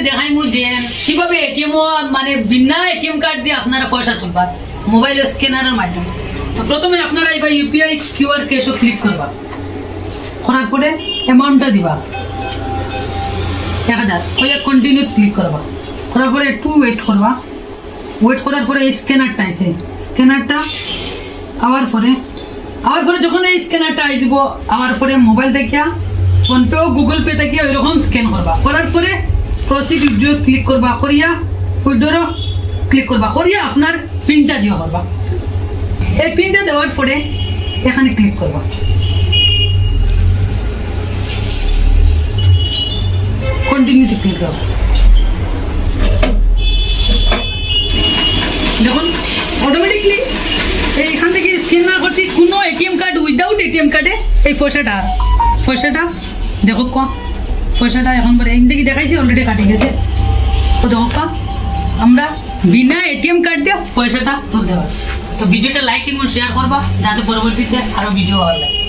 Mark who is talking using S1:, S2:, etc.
S1: দেখাই যে কিভাবে এটিএম মানে বিনা এটিএম কার্ড দিয়ে আপনারা পয়সা তুলবা মোবাইল স্ক্যানারের মাধ্যমে। তো প্রথমে আপনারা এবার ইউপিআই কিউআর কেসও ক্লিক করবা, করার পরে অ্যামাউন্টটা দিবা 1000, ওইটা কন্টিনিউ ক্লিক করবা, করার পরে একটু ওয়েট করবা, ওয়েট করার পরে এই স্ক্যানারটা আছে, স্ক্যানারটা আওয়ার পরে যখন এই স্ক্যানারটা আই দিব আওয়ার পরে মোবাইল দেখিয়া ফোনপে ও গুগল পে থেকে ওইরকম স্ক্যান করবা, করার পরে প্রসিড উইথড্র ক্লিক করবা, করিয়া উইথড্র ক্লিক করবা, করিয়া আপনার পিনটা দেওয়া করবা। এই পিনটা দেওয়ার পরে এখানে ক্লিক করবা, কন্টিনিউতে ক্লিক করবা। দেখুন অটোমেটিকলি এইখান থেকে স্ক্যান না করছি কোনো এটিএম কার্ড উইদাউট এটিএম কার্ডে এই পয়সাটা দেখো পয়সাটা এখন পরে এই থেকে দেখাইছি অলরেডি কাটে গেছে। তো দেখো আমরা বিনা এটিএম কার্ড দিয়ে পয়সাটা তুলতে পারছি। তো ভিডিওটা লাইক এবং শেয়ার করবা যাতে পরবর্তীতে আরও ভিডিও ভালো লাগে।